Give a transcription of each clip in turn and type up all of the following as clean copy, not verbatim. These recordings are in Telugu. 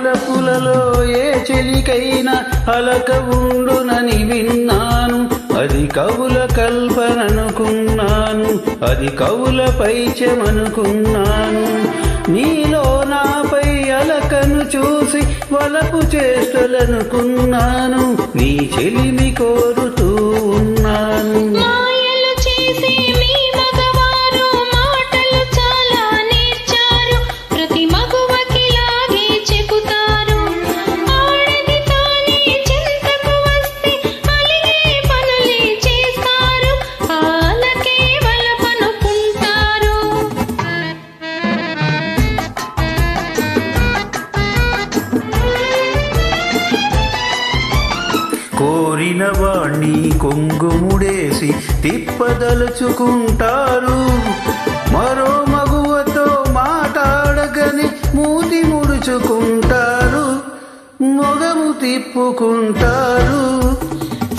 వలపులలో ఏ చెలికైనా అలక ఉండునని విన్నాను. అది కవుల కల్పననుకున్నాను, అది కవుల పైచమనుకున్నాను. నీలో నాపై అలకను చూసి వలపు చేష్టలనుకున్నాను. నీ చెలిమి కోరుతూ ఉన్నాను. కోరిన వాణ్ణి కొంగుముడేసి తిప్పదలుచుకుంటారు. మరో మగువతో మాట్లాడగని మూతి ముడుచుకుంటారు, మొగము తిప్పుకుంటారు.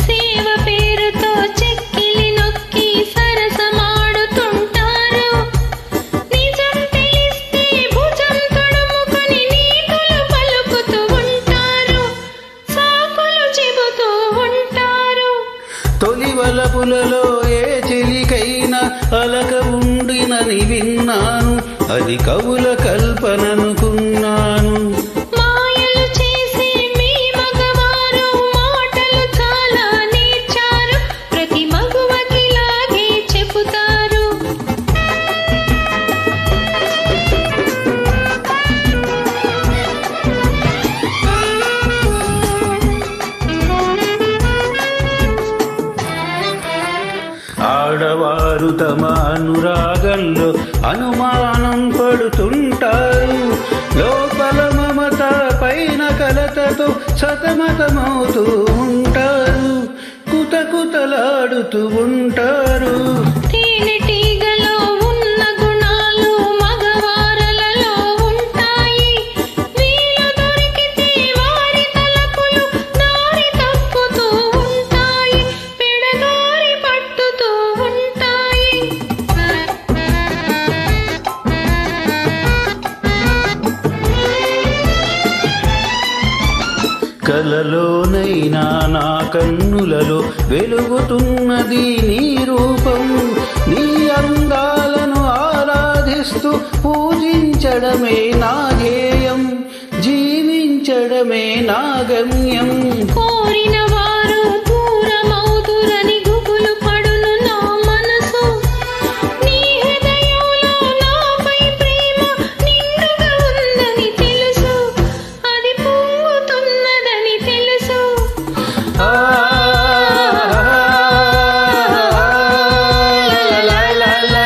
సేవ పేరుతో చెక్కిలి నొక్కి సరసమాడుతుంటారు. నిజం తెలిస్తే భుజం తడుముకొని నీతులు పలుకుతూ ఉంటారు, సాకులు చెబుతూ ఉంటారు. తొలి వలపులలో ఏ చెలికైనా అలక ఉండినని విన్నాను. అది కవుల కల్పననుకున్నాను. మాయలు చేసే మీ మగవారు మాటలు చాలా నేర్చారు. ప్రతి మగువకిలాగే చెబుతారు. ఆడవారు తమ అనురాగంలో అనుమానం పడుతుంటారు. లోపల మమత పైన కలతతో సతమతమవుతూ ఉంటారు, కుతకుతలాడుతూ ఉంటారు. తేనెటీగలో ఉన్న గుణాలు మగవారలలో ఉంటాయి. వీలు దొరికితే వారి తలపులు దారి తప్పుతూ ఉంటాయి, పెడదారి పట్టుతూ ఉంటాయి. కలలోనైనా నా కన్నులలో వెలుగుతున్నది నీ రూపం. నీ అందాలను ఆరాధిస్తూ పూజించడమే నా ధ్యేయం, జీవించడమే నా గమ్యం. కోరిన వారు దూరమవుతురని గుబులు పడును నా మనసు. నీ హృదయంలో నాపై ప్రేమ నిండుగా ఉందని తెలుసు, అది పొంగుతున్నదని తెలుసు. ఆ లా లా లా.